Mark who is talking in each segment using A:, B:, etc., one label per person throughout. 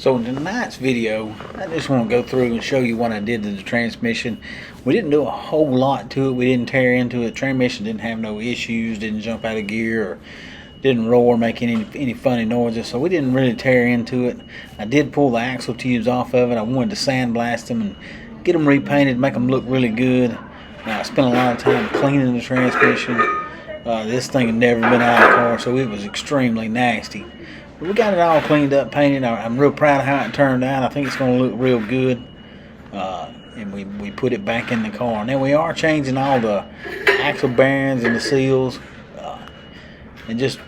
A: So in tonight's video, I just want to go through and show you what I did to the transmission. We didn't do a whole lot to it. We didn't tear into it. Transmission didn't have no issues, didn't jump out of gear, or didn't roar, make any funny noises. So we didn't really tear into it. I did pull the axle tubes off of it. I wanted to sandblast them and get them repainted, make them look really good. I spent a lot of time cleaning the transmission. This thing had never been out of the car, so it was extremely nasty. But we got it all cleaned up, painted. I'm real proud of how it turned out. I think it's going to look real good. And we put it back in the car. Now we are changing all the axle bearings and the seals, and just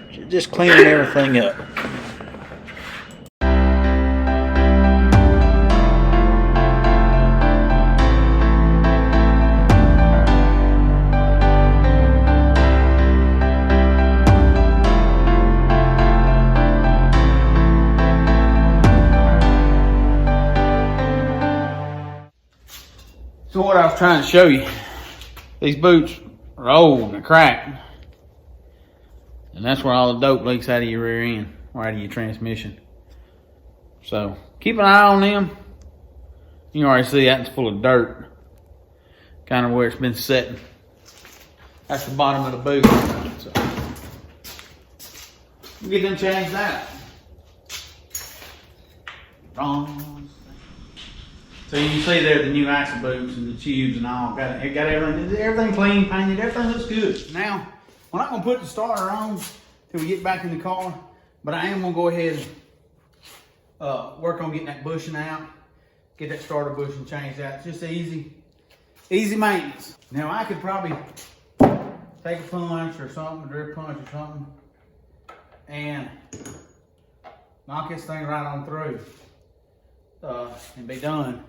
A: cleaning everything up. So what I was trying to show you, these boots are old and cracked. And that's where all the dope leaks out of your rear end, or out of your transmission. So keep an eye on them. You can already see that it's full of dirt. Kind of where it's been setting. That's the bottom of the boot. So we'll get them changed out. Wrong. So you can see there the new axle boots and the tubes and all. Got everything clean, painted, everything looks good. Now, we're not going to put the starter on till we get back in the car, but I am going to go ahead and work on getting that bushing out, get that starter bushing changed out. It's just easy maintenance. Now, I could probably take a punch or something, a drip punch or something, and knock this thing right on through. And be done.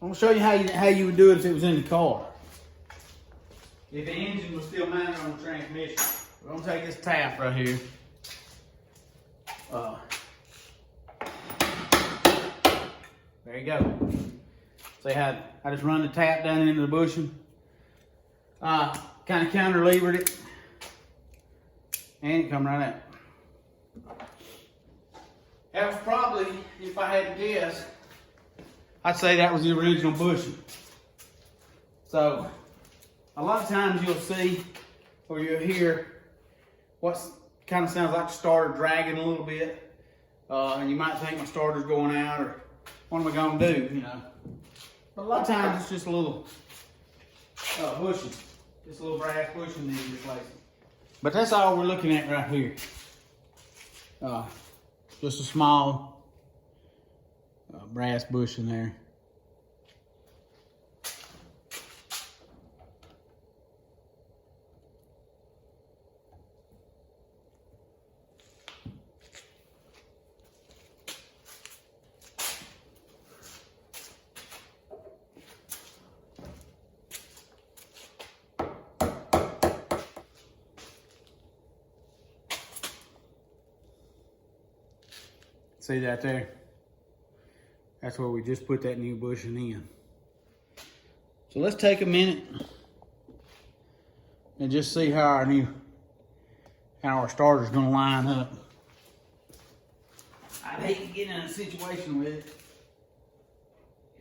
A: I'm gonna show you how you would do it if it was in the car. If the engine was still mounted on the transmission, we're gonna take this tap right here. There you go. See how I just run the tap down into the bushing. Kind of counter-levered it, and it come right out. That was probably, if I had to guess, I'd say that was the original bushing. So, a lot of times you'll see, or you'll hear, what kind of sounds like the starter dragging a little bit. And you might think my starter's going out, or what am I gonna do, you know. But a lot of times it's just a little bushing. Just a little brass bushing needs replacing. But that's all we're looking at right here. Just a small brass bush in there. See that there? That's where we just put that new bushing in. So let's take a minute and just see how our starter's gonna line up. I'd hate to get in a situation with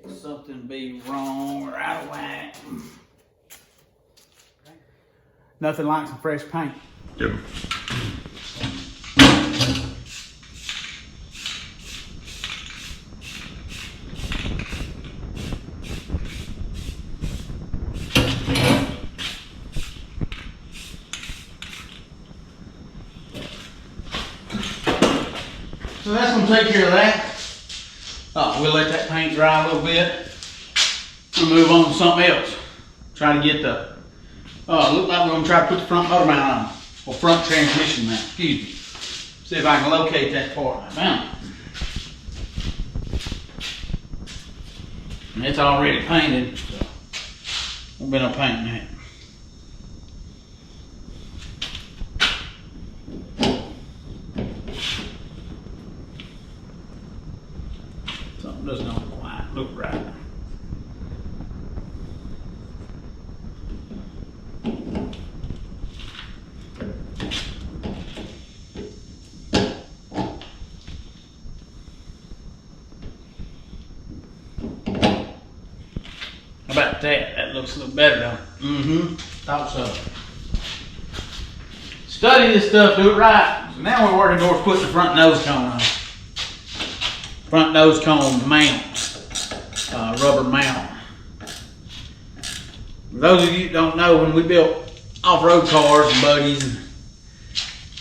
A: if something be wrong or out of whack. Nothing like some fresh paint.
B: Yep.
A: So that's going to take care of that. We'll let that paint dry a little bit and move on to something else. Try to get the, look like we're going to try to put the front motor mount on, or front transmission mount, excuse me. See if I can locate that part. Mount. And it's already painted, so won't be no painting that. Something doesn't quite look right. that. That looks a little better though. Thought so. Study this stuff, do it right. So now we're working towards putting the front nose cone on. Front nose cone mount, rubber mount. For those of you who don't know, when we built off-road cars and buggies and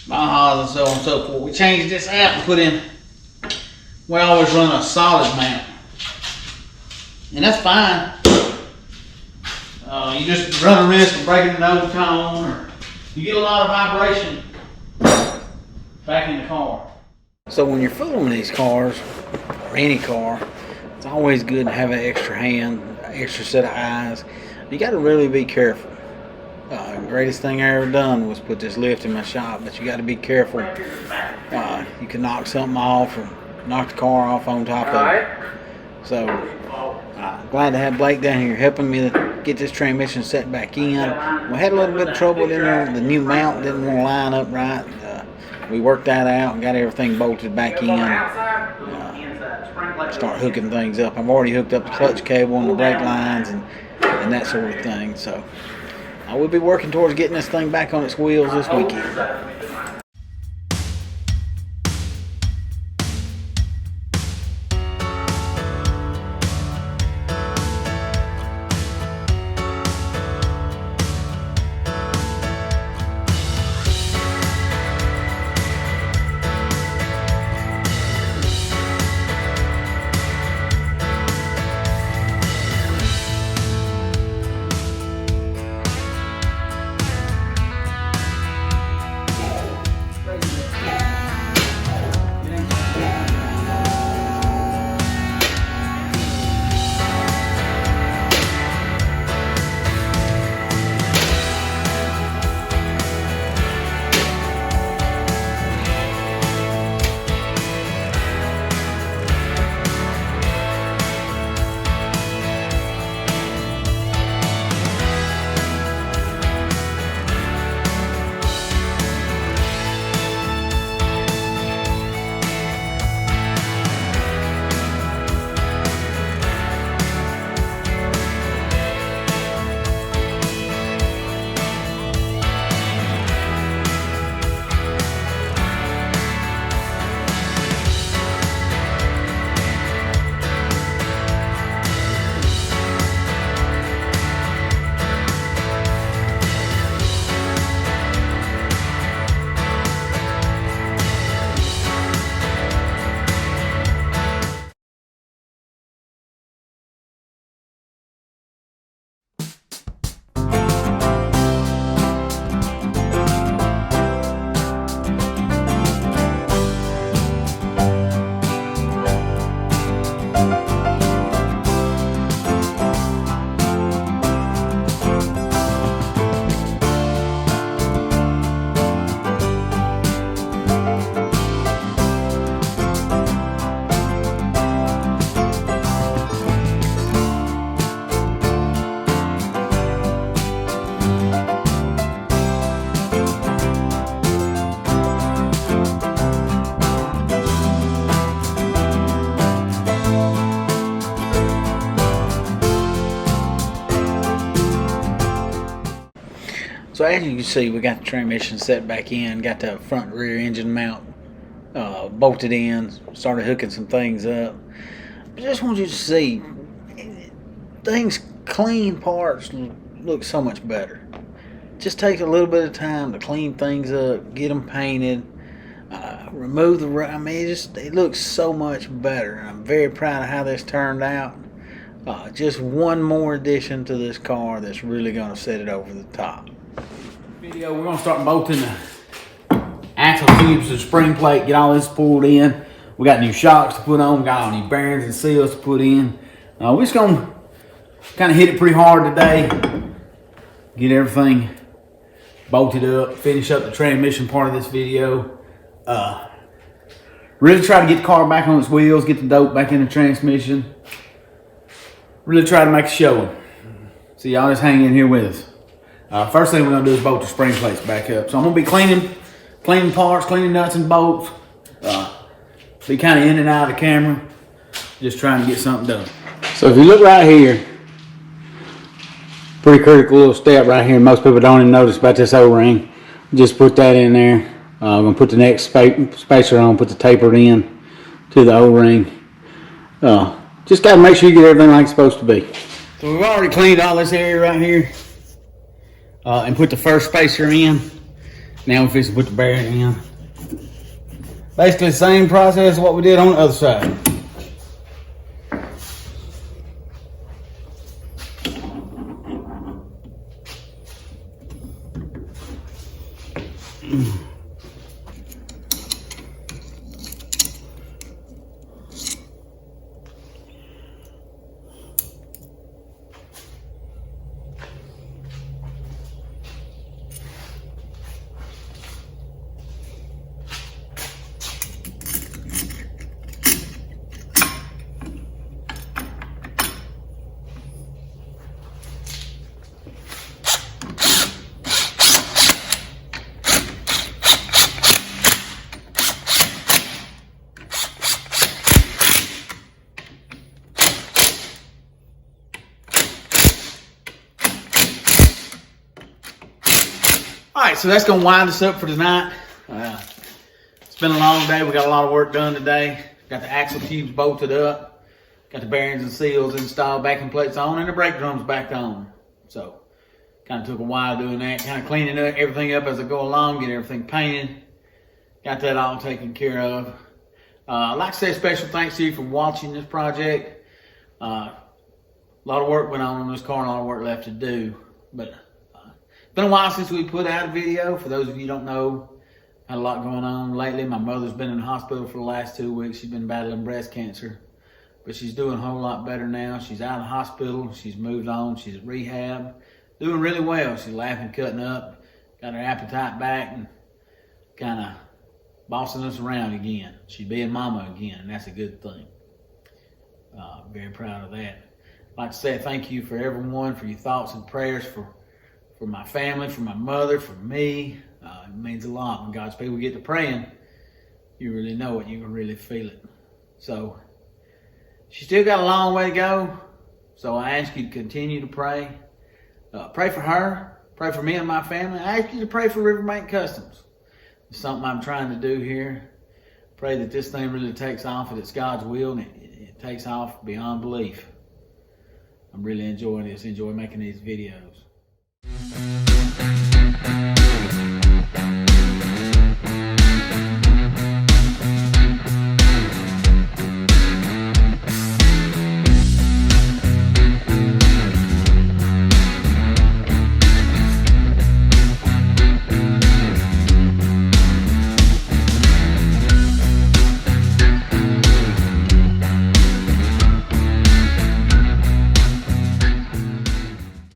A: Bajas and so on and so forth, we changed this out and put in, we always run a solid mount. And that's fine. You just run a risk of breaking the nose cone, or you get a lot of vibration back in the car. So when you're fooling these cars, or any car, it's always good to have an extra hand, an extra set of eyes. You got to really be careful. Greatest thing I ever done was put this lift in my shop, but you got to be careful. You can knock something off or knock the car off on top of it. So glad to have Blake down here helping me to get this transmission set back in. We had a little bit of trouble in there. The new mount didn't want to line up right. We worked that out and got everything bolted back in. Start hooking things up. I've already hooked up the clutch cable and the brake lines and that sort of thing. So I will be working towards getting this thing back on its wheels this weekend. So as you can see, we got the transmission set back in, got the front rear engine mount bolted in, started hooking some things up. I just want you to see, things, clean parts look so much better. Just takes a little bit of time to clean things up, get them painted, remove the, I mean, it looks so much better. I'm very proud of how this turned out. Just one more addition to this car that's really going to set it over the top. Video, we're going to start bolting the axle tubes to the spring plate, get all this pulled in. We got new shocks to put on, we got all new bearings and seals to put in. We're just going to kind of hit it pretty hard today, get everything bolted up, finish up the transmission part of this video. Really try to get the car back on its wheels, get the dope back in the transmission. Really try to make a show. So y'all just hang in here with us. First thing we're gonna do is bolt the spring plates back up. So I'm gonna be cleaning parts, cleaning nuts and bolts. Be kind of in and out of the camera, just trying to get something done. So if you look right here,
B: Pretty critical little step right here. Most people don't even notice about this O-ring. Just put that in there. I'm going to put the next spacer on, put the taper in to the O-ring. Just got to make sure you get everything like it's supposed to be. So we've already cleaned all this area right here and put the first spacer in. Now we're fixing to put the bearing in. Basically the same process as what we did on the other side. Alright, so that's going to wind us up for tonight. It's been a long day. We got a lot of work done today. Got the axle tubes bolted up. Got the bearings and seals installed, backing plates on, and the brake drums back on. So, kind of took a while doing that. Kind of cleaning everything up as I go along, get everything painted. Got that all taken care of. I'd like to say a special thanks to you for watching this project. A lot of work went on this car and a lot of work left to do. But it's been a while since we put out a video. For those of you who don't know, had a lot going on lately. My mother's been in the hospital for the last 2 weeks. She's been battling breast cancer. But she's doing a whole lot better now. She's out of the hospital. She's moved on. She's at rehab. Doing really well. She's laughing, cutting up. Got her appetite back and kind of bossing us around again. She's being mama again, and that's a good thing. Very proud of that. I'd like to say thank you for everyone, for your thoughts and prayers for my family, for my mother, for me. It means a lot. When God's people get to praying, you really know it. You can really feel it. So, she's still got a long way to go. So I ask you to continue to pray. Pray for her. Pray for me and my family. I ask you to pray for Riverbank Customs. It's something I'm trying to do here. Pray that this thing really takes off, and it's God's will, and it takes off beyond belief. I'm really enjoying this, enjoy making these videos.